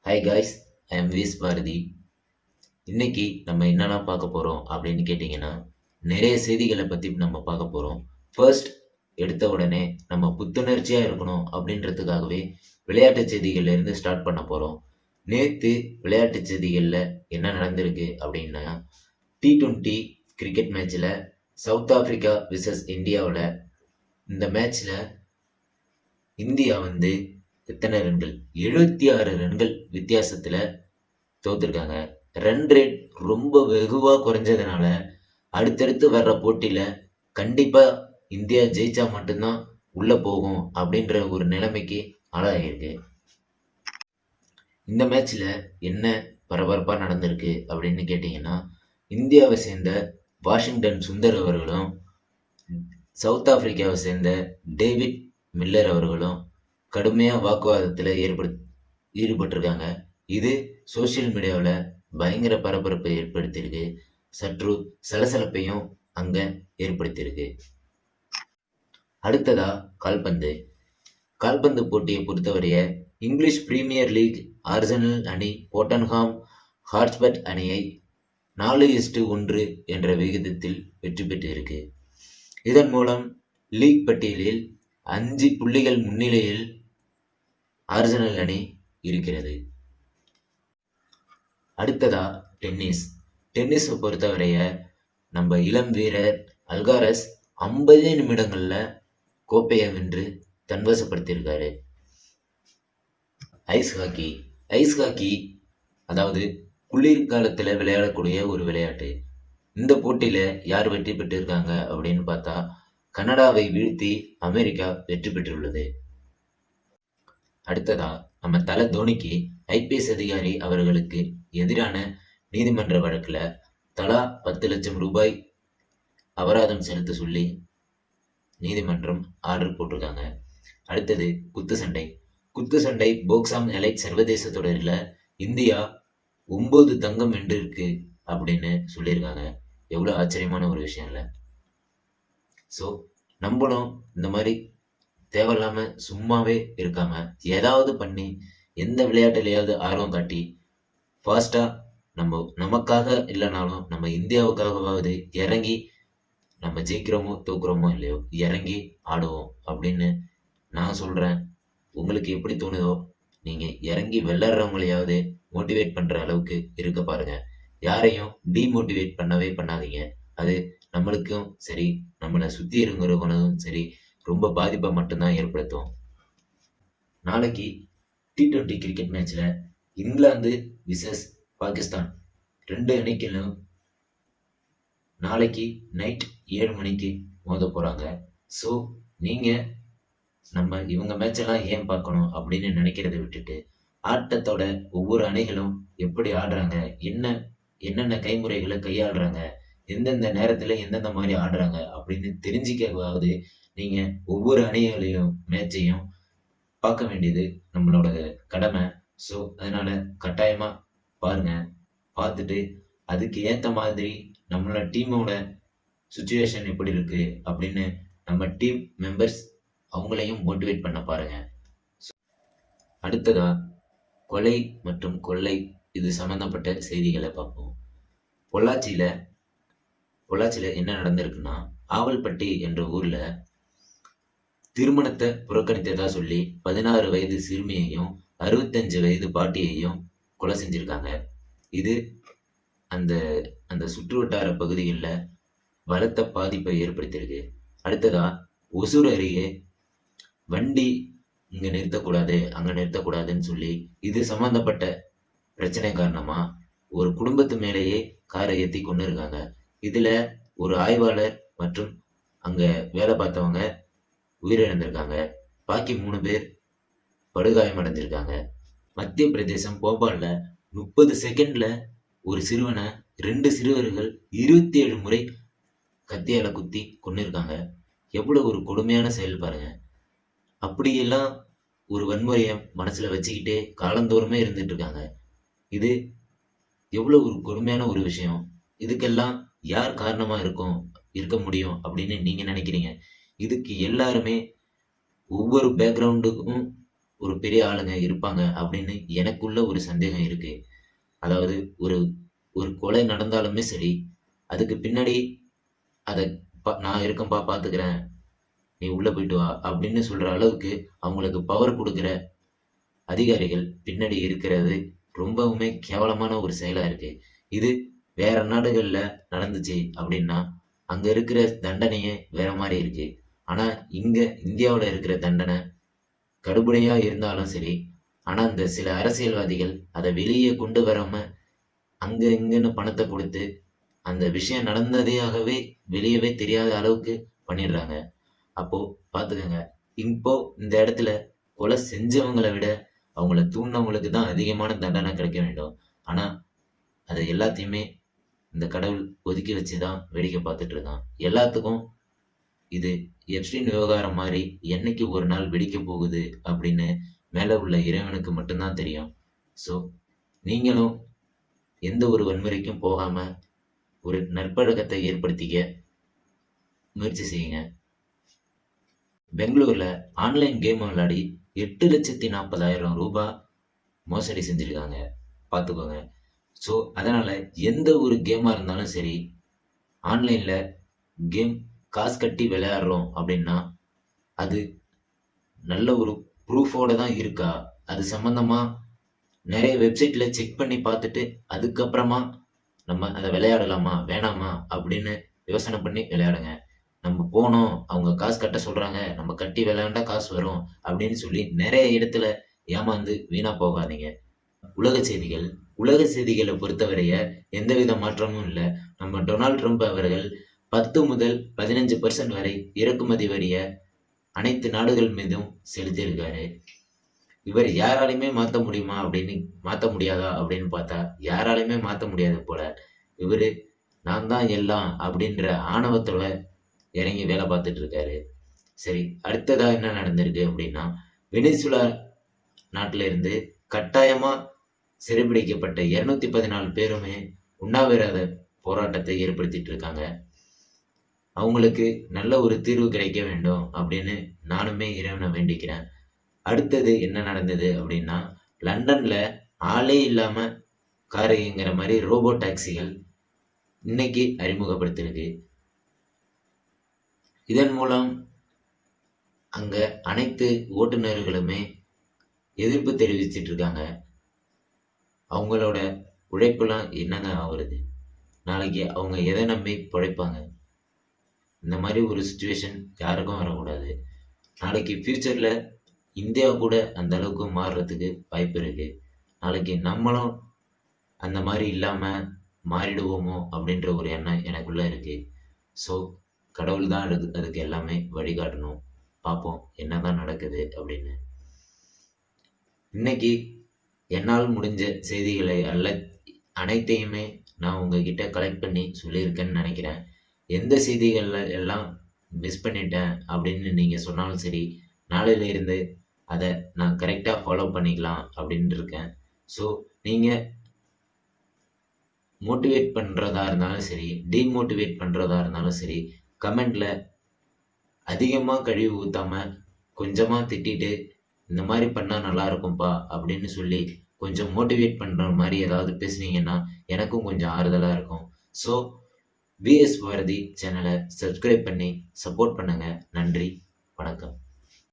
Hi guys, I am விஸ் பாரதி. இன்னைக்கு நம்ம என்னெல்லாம் பார்க்க போகிறோம் அப்படின்னு கேட்டிங்கன்னா, நிறைய செய்திகளை பற்றி நம்ம பார்க்க போகிறோம். ஃபர்ஸ்ட் எடுத்த உடனே நம்ம புத்துணர்ச்சியாக இருக்கணும் அப்படின்றதுக்காகவே விளையாட்டு செய்திகள்லேருந்து ஸ்டார்ட் பண்ண போகிறோம். நேற்று விளையாட்டு செய்திகளில் என்ன நடந்திருக்கு அப்படின்னா, T20 கிரிக்கெட் மேட்ச்சில் சவுத் ஆஃப்ரிக்கா விசஸ் இந்தியாவில் இந்த மேட்ச்சில் இந்தியா எத்தனை ரன்கள் 76 ரன்கள் வித்தியாசத்தில் தோத்துருக்காங்க. ரன் ரேட் ரொம்ப வெகுவாக குறைஞ்சதுனால அடுத்தடுத்து வர்ற போட்டியில் கண்டிப்பாக இந்தியா ஜெயிச்சா மட்டும்தான் உள்ளே போகும் அப்படின்ற ஒரு நிலைமைக்கு ஆளாகிருக்கு. இந்த மேட்ச்சில் என்ன பரபரப்பாக நடந்திருக்கு அப்படின்னு கேட்டிங்கன்னா, இந்தியாவை சேர்ந்த வாஷிங்டன் சுந்தர் அவர்களும் சவுத் ஆப்பிரிக்காவை சேர்ந்த டேவிட் மில்லர் அவர்களும் கடுமையாக வாக்குவாதத்தில் ஈடுபட்டிருக்காங்க. இது சோசியல் மீடியாவில் பயங்கர பரபரப்பை ஏற்படுத்தியிருக்கு. சற்று சலசலப்பையும் அங்கே ஏற்படுத்தியிருக்கு. அடுத்ததா கால்பந்து போட்டியை பொறுத்தவரைய இங்கிலீஷ் பிரீமியர் லீக் ஆர்சனல் அணி டோட்டன்ஹாம் ஹாட்ஸ்பர் அணியை 4-1 என்ற விகிதத்தில் வெற்றி பெற்றிருக்கு. இதன் மூலம் லீக் பட்டியலில் 5 புள்ளிகள் முன்னிலையில் ஆர்சனல் அணி இருக்கிறது. அடுத்ததா டென்னிஸை பொறுத்தவரைய நம்ம இளம் வீரர் அல்காரஸ் 50 நிமிடங்களில் கோப்பையை வென்று தன்வசப்படுத்தியிருக்காரு. ஐஸ் ஹாக்கி அதாவது குளிர்காலத்தில் விளையாடக்கூடிய ஒரு விளையாட்டு. இந்த போட்டியில் யார் வெற்றி பெற்றிருக்காங்க அப்படின்னு பார்த்தா, கனடாவை வீழ்த்தி அமெரிக்கா வெற்றி பெற்றுள்ளது. அடுத்ததா நம்ம தல தோனிக்கு ஐபிஎஸ் அதிகாரி அவர்களுக்கு எதிரான நீதிமன்ற வழக்கில் தலா 10 லட்சம் ரூபாய் அபராதம் செலுத்த சொல்லி நீதிமன்றம் ஆர்டர் போட்டிருக்காங்க. அடுத்தது குத்து சண்டை போக்சாம் எலைட் சர்வதேச தொடரில் இந்தியா 9 தங்கம் வென்றிருக்கு அப்படின்னு சொல்லியிருக்காங்க. எவ்வளோ ஆச்சரியமான ஒரு விஷயம் இல்லை? ஸோ நம்மளும் இந்த மாதிரி தேவையில்லாமல் சும்மாவே இருக்காம ஏதாவது பண்ணி எந்த விளையாட்டுலையாவது ஆர்வம் காட்டி ஃபாஸ்ட்டாக நமக்காக இல்லைனாலும் நம்ம இந்தியாவுக்காகவாவது இறங்கி நம்ம ஜெயிக்கிறோமோ தோக்குறோமோ இல்லையோ இறங்கி ஆடுவோம் அப்படின்னு நான் சொல்கிறேன். உங்களுக்கு எப்படி தோணுதோ நீங்கள் இறங்கி விளையாடுறவங்களையாவது மோட்டிவேட் பண்ணுற அளவுக்கு இருக்க பாருங்கள். யாரையும் டீமோட்டிவேட் பண்ணவே பண்ணாதீங்க. அது நம்மளுக்கும் சரி, நம்மளை சுற்றி இருக்கிறவங்களும் சரி, ரொம்ப பாதிப்பை மட்டும்தான் ஏற்படுத்தும். நாளைக்கு T20 கிரிக்கெட் மேட்ச்சில் இங்கிலாந்து விசஸ் பாகிஸ்தான் 2 அணிகளும் நாளைக்கு நைட் 7 மணிக்கு மோத போகிறாங்க. ஸோ நீங்கள் இவங்க மேட்செல்லாம் ஏன் பார்க்கணும் அப்படின்னு நினைக்கிறத விட்டுட்டு, ஆட்டத்தோட ஒவ்வொரு அணிகளும் எப்படி ஆடுறாங்க, என்னென்ன கைமுறைகளை கையாளுறாங்க, எந்தெந்த நேரத்தில் எந்தெந்த மாதிரி ஆடுறாங்க அப்படின்னு தெரிஞ்சிக்காவது நீங்கள் ஒவ்வொரு அணிகளையும் மேட்சையும் பார்க்க வேண்டியது நம்மளோட கடமை. ஸோ அதனால் கட்டாயமாக பாருங்கள். பார்த்துட்டு அதுக்கு ஏற்ற மாதிரி நம்மளோட டீமோட சுச்சுவேஷன் எப்படி இருக்குது அப்படின்னு நம்ம டீம் மெம்பர்ஸ் அவங்களையும் மோட்டிவேட் பண்ண பாருங்கள். அடுத்ததா கொலை மற்றும் கொள்ளை இது சம்மந்தப்பட்ட செய்திகளை பார்ப்போம். பொள்ளாச்சியில் என்ன நடந்திருக்குன்னா, ஆவல்பட்டி என்ற ஊரில் திருமணத்தை புறக்கணித்ததா சொல்லி 16 வயது சிறுமியையும் 65 வயது பாட்டியையும் கொலை செஞ்சுருக்காங்க. இது அந்த சுற்றுவட்டார பகுதிகளில் பலத்த பாதிப்பை ஏற்படுத்தியிருக்கு. அடுத்ததா ஒசூர் அருகே வண்டி இங்கே நிறுத்தக்கூடாது அங்கே நிறுத்தக்கூடாதுன்னு சொல்லி இது சம்மந்தப்பட்ட பிரச்சனை காரணமாக ஒரு குடும்பத்து மேலேயே காரை ஏற்றி கொண்டு இருக்காங்க. இதில் ஒரு ஆய்வாளர் மற்றும் அங்கே வேலை பார்த்தவங்க உயிரிழந்திருக்காங்க. பாக்கி 3 பேர் படுகாயம் அடைஞ்சிருக்காங்க. மத்திய பிரதேசம் போபாலில் 30 செகண்டில் ஒரு சிறுவனை 2 சிறுவர்கள் 27 முறை கத்தியால் குத்தி கொண்டிருக்காங்க. எவ்வளோ ஒரு கொடுமையான செயல் பாருங்க. அப்படியெல்லாம் ஒரு வன்முறையை மனசில் வச்சுக்கிட்டே காலந்தோறுமே இருந்துட்டு இருக்காங்க. இது எவ்வளோ ஒரு கொடுமையான ஒரு விஷயம். இதுக்கெல்லாம் யார் காரணமாக இருக்க முடியும் அப்படின்னு நீங்கள் நினைக்கிறீங்க? இதுக்கு எல்லாருமே ஒவ்வொரு பேக்ரவுண்டுக்கும் ஒரு பெரிய ஆளுங்க இருப்பாங்க அப்படின்னு எனக்குள்ள ஒரு சந்தேகம் இருக்கு. அதாவது ஒரு ஒரு கொலை நடந்தாலுமே சரி, அதுக்கு பின்னாடி அத நான் இருக்கேன்ப்பா பார்த்துக்கிறேன். நீ உள்ள போயிட்டு வா அப்படின்னு சொல்ற அளவுக்கு அவங்களுக்கு பவர் குடுக்குற அதிகாரிகள் பின்னாடி இருக்கிறது ரொம்பவுமே கேவலமான ஒரு செயலா இருக்கு. இது வேற நாடுகள்ல நடந்துச்சு அப்படின்னா, அங்க இருக்கிற தண்டனையே வேற மாரி இருக்கு. ஆனா இங்க இந்தியாவுல இருக்கிற தண்டனை கடுபடியா இருந்தாலும் சரி, ஆனா இந்த சில அரசியல்வாதிகள் அத வெளிய கொண்டு வராம, அங்க இங்கன்னு பணத்த குடுத்து, அந்த விஷயம் நடந்ததையாகவே வெளியவே தெரியாத அளவுக்கு பண்ணிடுறாங்க. அப்போ பார்த்துக்கங்க. இப்போ இந்த இடத்துல கொலை செஞ்சவங்கள விட, அவங்கள தூண்டுனவங்களுக்கு தான் அதிகமான தண்டனை கிடைக்க வேண்டும். ஆனா, அத எல்லாத்தையுமே இந்த கடவுள் ஒதுக்கி வச்சு தான் வேடிக்கை பார்த்துட்டு இருக்கான். எல்லாத்துக்கும் இது எப்ஸ்டீன் விவகாரம் மாரி என்னைக்கு ஒரு நாள் வெடிக்கப் போகுது அப்படின்னு மேல உள்ள இறைவனுக்கு மட்டும் தான் தெரியும். ஸோ, நீங்களும் எந்த ஒரு வன்முறைக்கும் போகாம, ஒரு நற்பழக்கத்தை ஏற்படுத்திக்க முயற்சி செய்யுங்க. பெங்களூர்ல ஆன்லைன் கேம் விளையாடி ரூ. 8,40,000 மோசடி செஞ்சிருக்காங்க. பார்த்துக்கோங்க. ஸோ, அதனால எந்த ஒரு கேமா இருந்தாலும் சரி, ஆன்லைன்ல கேம் காசு கட்டி விளையாடுறோம் அப்படின்னா, அது நல்ல ஒரு ப்ரூஃபோட தான் இருக்கா? அது சம்மந்தமா நெறைய வெப்சைட்ல செக் பண்ணி பார்த்துட்டு, அதுக்கப்புறமா நம்ம அத விளையாடலாமா? வேணாமா? அப்படின்னு யோசனை பண்ணி விளையாடுங்க. நம்ம போனோம், அவங்க காசு கட்ட சொல்றாங்க, நம்ம கட்டி விளையாண்டா காசு வரும் அப்படின்னு சொல்லி நெறைய இடத்துல ஏமாந்து வீணா போகாதீங்க. உலக செய்திகள். உலக செய்திகள பொறுத்தவரைய எந்தவித மாற்றமும் இல்ல. நம்ம டொனால்ட் ட்ரம்ப் அவர்கள் 10 முதல் 15% வரை இறக்குமதி வரிய அனைத்து நாடுகள் மீதும் செலுத்தியிருக்காரு. இவர் யாராலையுமே மாத்த முடியுமா அப்படின்னு மாத்த முடியாதா அப்படின்னு பார்த்தா, யாராலையுமே மாத்த முடியாது போல. இவரு நான் தான் எல்லாம் அப்படின்ற ஆணவத்தோட இறங்கி வேலை பார்த்துட்டு இருக்காரு. சரி, அடுத்ததா என்ன நடந்திருக்கு அப்படின்னா, வெனிசுலா நாட்டில இருந்து கட்டாயமா சிறைபிடிக்கப்பட்ட 214 பேருமே உண்ணாவிரத போராட்டத்தை ஏற்படுத்திட்டு இருக்காங்க. அவங்களுக்கு நல்ல ஒரு தீர்வு கிடைக்க வேண்டும் அப்படின்னு நானுமே இறைவனை வேண்டிக்கிறேன். அடுத்தது என்ன நடந்தது அப்படின்னா, லண்டன்ல ஆளே இல்லாம கார் இயங்குற மாதிரி ரோபோ டாக்ஸிகள் இன்னைக்கு அறிமுகப்படுத்திருக்கு. இதன் மூலம் அங்க அனைத்து ஓட்டுநர்களுமே எதிர்ப்பு தெரிவிச்சிட்டு இருக்காங்க. அவங்களோட உழைப்பெல்லாம் என்னங்க ஆகுறது? நாளைக்கு அவங்க எதை நம்பி பிழைப்பாங்க? இந்த மாதிரி ஒரு சுச்சுவேஷன் யாருக்கும் வரக்கூடாது. நாளைக்கு ஃபியூச்சர்ல இந்தியா கூட அந்த அளவுக்கு மாறுறதுக்கு வாய்ப்பு இருக்கு. நாளைக்கு நம்மளும் அந்த மாதிரி இல்லாம மாறிடுவோமோ அப்படின்ற ஒரு எண்ணம் எனக்குள்ள இருக்கு. ஸோ, கடவுள் தான் அதுக்கு எல்லாமே வழிகாட்டணும். பார்ப்போம் என்னதான் நடக்குது அப்படின்னு. இன்னைக்கு என்னால் முடிஞ்ச செய்திகளை அனைத்தையுமே நான் உங்ககிட்ட கலெக்ட் பண்ணி சொல்லியிருக்கேன்னு நினைக்கிறேன். எந்த செய்திகள்ல எல்லாம் மிஸ் பண்ணிட்டேன் அப்படின்னு நீங்க சொன்னாலும் சரி, நாளையில இருந்து அதை நான் கரெக்டாக ஃபாலோ பண்ணிக்கலாம் அப்படின்னு இருக்கேன். ஸோ, நீங்க மோட்டிவேட் பண்ணுறதா இருந்தாலும் சரி, டீமோட்டிவேட் பண்ணுறதா இருந்தாலும் சரி, கமெண்ட்ல அதிகமாக கழுவி ஊற்றாம கொஞ்சமாக திட்டிட்டு, இந்த மாதிரி பண்ணால் நல்லா இருக்கும்ப்பா அப்படின்னு சொல்லி கொஞ்சம் மோட்டிவேட் பண்ணுற மாதிரி ஏதாவது பேசுனீங்கன்னா எனக்கும் கொஞ்சம் ஆறுதலாக இருக்கும். ஸோ, விஎஸ் பாரதி சேனலை சப்ஸ்கிரைப் பண்ணி சப்போர்ட் பண்ணுங்க. நன்றி, வணக்கம்.